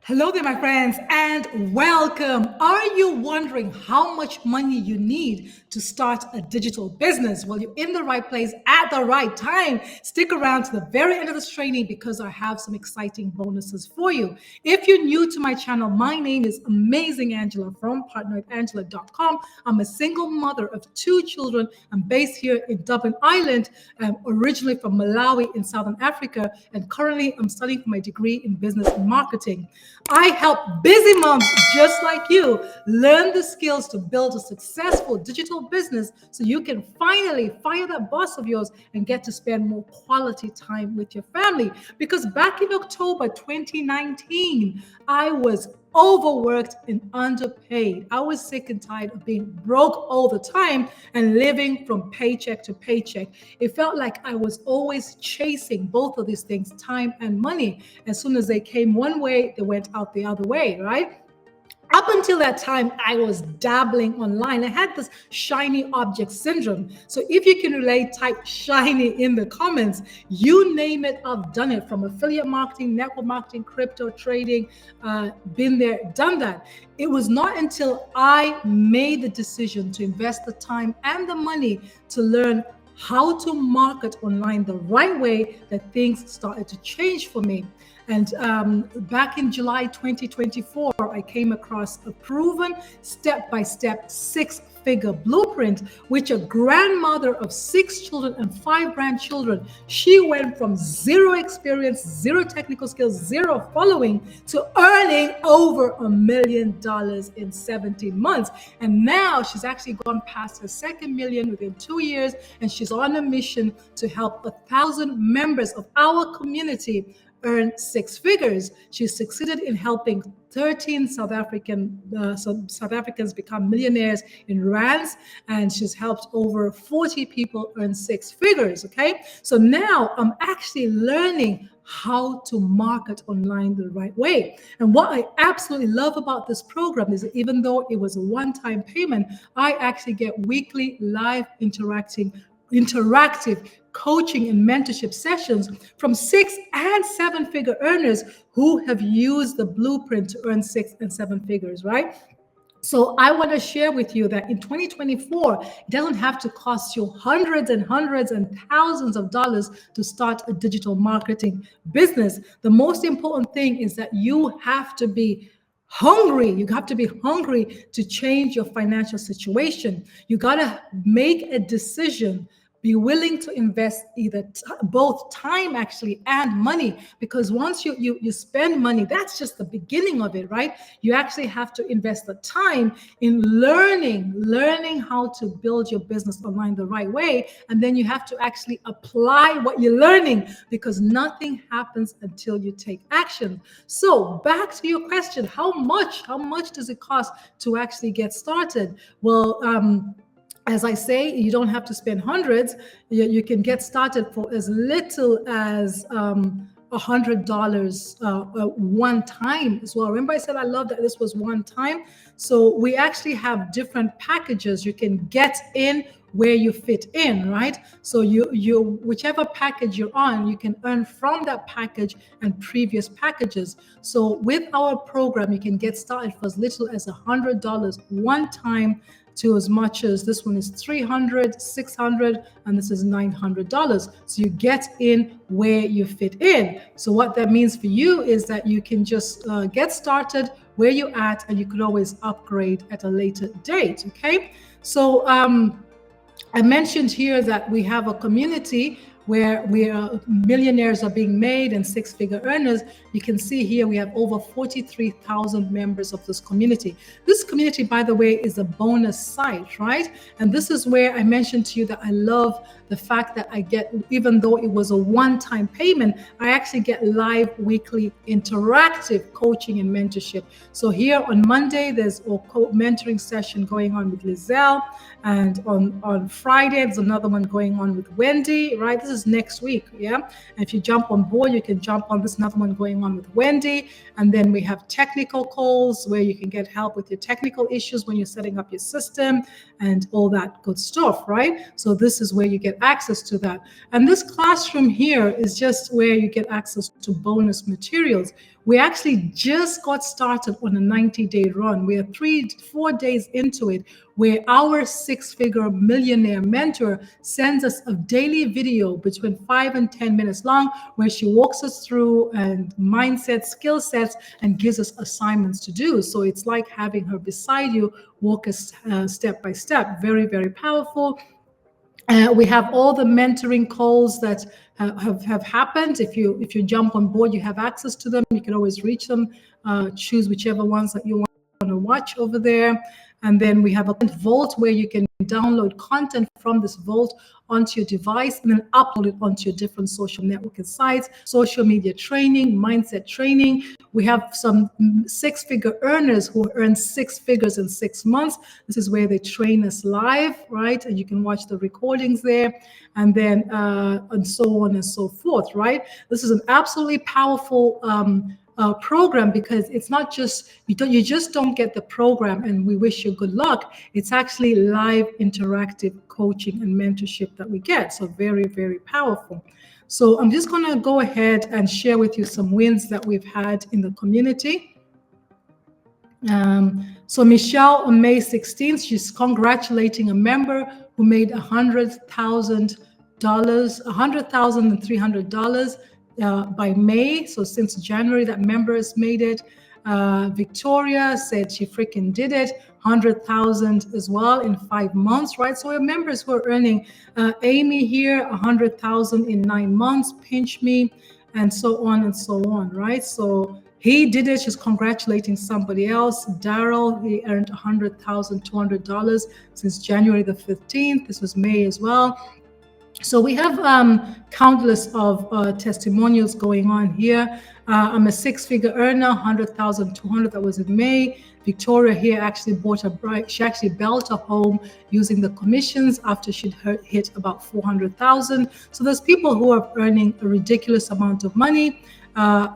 Hello there, my friends, and welcome. Are you wondering how much money you need to start a digital business? Well, you're in the right place at the right time. Stick around to the very end of this training because I have some exciting bonuses for you. If you're new to my channel, my name is Amazing Angela from partnerwithangela.com. I'm a single mother of two children. I'm based here in Dublin, Ireland, originally from Malawi in Southern Africa, and currently I'm studying for my degree in business and marketing. I help busy moms just like you learn the skills to build a successful digital business so you can finally fire that boss of yours and get to spend more quality time with your family. Because back in October 2019, I was overworked and underpaid. I was sick and tired of being broke all the time and living from paycheck to paycheck. It felt like I was always chasing both of these things, time and money. As soon as they came one way, they went out the other way, right? Up until that time, I was dabbling online. I had this shiny object syndrome. So if you can relate, type shiny in the comments. You name it, I've done it, from affiliate marketing, network marketing, crypto trading, been there, done that. It was not until I made the decision to invest the time and the money to learn how to market online the right way that things started to change for me. And back in July 2024, I came across a proven step-by-step six-figure blueprint, which a grandmother of 6 children and 5 grandchildren, she went from zero experience, zero technical skills, zero following to earning over $1 million in 17 months. And now she's actually gone past her second million within 2 years, and she's on a mission to help 1,000 members of our community earn 6 figures. She succeeded in helping 13 South Africans become millionaires in rands, and she's helped over 40 people earn 6 figures. Okay, so now I'm actually learning how to market online the right way. And what I absolutely love about this program is that even though it was a one-time payment, I actually get weekly live interactive coaching and mentorship sessions from 6 and 7 figure earners who have used the blueprint to earn 6 and 7 figures, right? So I want to share with you that in 2024, it doesn't have to cost you hundreds and thousands of dollars to start a digital marketing business. The most important thing is that you have to be hungry. You have to be hungry to change your financial situation. You got to make a decision. Be willing to invest either both time actually and money, because once you spend money, that's just the beginning of it, right? You actually have to invest the time in learning how to build your business online the right way, and then you have to actually apply what you're learning, because nothing happens until you take action. So back to your question, how much does it cost to actually get started? Well, as I say, you don't have to spend hundreds. You can get started for as little as $100 one time as well. Remember I said I love that this was one time. So we actually have different packages. You can get in where you fit in, right? So you whichever package you're on, you can earn from that package and previous packages. So with our program, you can get started for as little as $100 one time, to as much as, this one is $300, $600, and this is $900. So you get in where you fit in. So what that means for you is that you can just get started where you're at, and you can always upgrade at a later date. Okay, so I mentioned here that we have a community where millionaires are being made and 6-figure earners. You can see here we have over 43,000 members of this community. This community, by the way, is a bonus site, right? And this is where I mentioned to you that I love the fact that I get, even though it was a one-time payment, I actually get live weekly interactive coaching and mentorship. So here on Monday, there's a mentoring session going on with Lizelle, and on Friday, there's another one going on with Wendy, right? This is next week. Yeah. And if you jump on board, you can jump on this another one going on with Wendy. And then we have technical calls where you can get help with your technical issues when you're setting up your system and all that good stuff, right? So this is where you get access to that. And this classroom here is just where you get access to bonus materials. We actually just got started on a 90-day run. We are 3-4 days into it, where our six-figure millionaire mentor sends us a daily video between 5 and 10 minutes long, where she walks us through and mindset, skill sets, and gives us assignments to do. So it's like having her beside you, walk us step by step. Very, very powerful. We have all the mentoring calls that have happened. If you jump on board, you have access to them. You can always reach them, choose whichever ones that you want to watch over there. And then we have a vault where you can download content from this vault onto your device and then upload it onto your different social networking sites, social media training, mindset training. We have some six-figure earners who earn 6 figures in 6 months. This is where they train us live, right? And you can watch the recordings there, and then and so on and so forth, right? This is an absolutely powerful program, because it's not just you just don't get the program and we wish you good luck. It's actually live interactive coaching and mentorship that we get. So very, very powerful. So I'm just going to go ahead and share with you some wins that we've had in the community. So Michelle, on May 16th, she's congratulating a member who made $100,300 by May. So since January, that member has made it. Victoria said she freaking did it, 100,000 as well in 5 months, right? So we have members who are earning. Amy here, 100,000 in 9 months. Pinch me, and so on and so on, right? So he did it. She's congratulating somebody else. Daryl, he earned $100,200 since January the 15th. This was May as well. So we have countless of testimonials going on here. I'm a 6-figure earner, 100,200. That was in May. Victoria here actually she actually built a home using the commissions after she'd hit about 400,000. So there's people who are earning a ridiculous amount of money.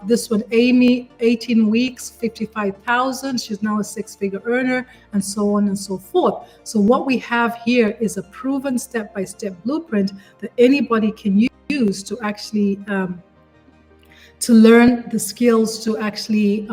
This one, Amy, 18 weeks, 55,000. She's now a 6-figure earner, and so on and so forth. So what we have here is a proven step-by-step blueprint that anybody can use to actually to learn the skills to actually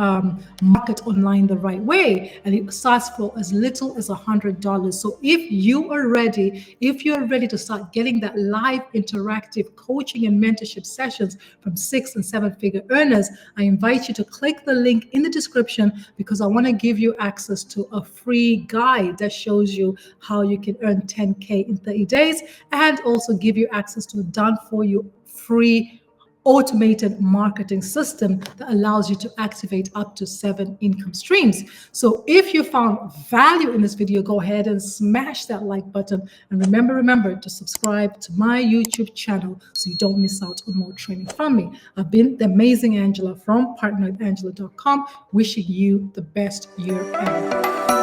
market online the right way. And it starts for as little as $100. So if you're ready to start getting that live interactive coaching and mentorship sessions from 6- and 7-figure earners, I invite you to click the link in the description, because I want to give you access to a free guide that shows you how you can earn 10K in 30 days, and also give you access to a done for you free automated marketing system that allows you to activate up to 7 income streams. So if you found value in this video, go ahead and smash that like button. And remember to subscribe to my YouTube channel so you don't miss out on more training from me. I've been the amazing Angela from partnerwithangela.com, wishing you the best year ever.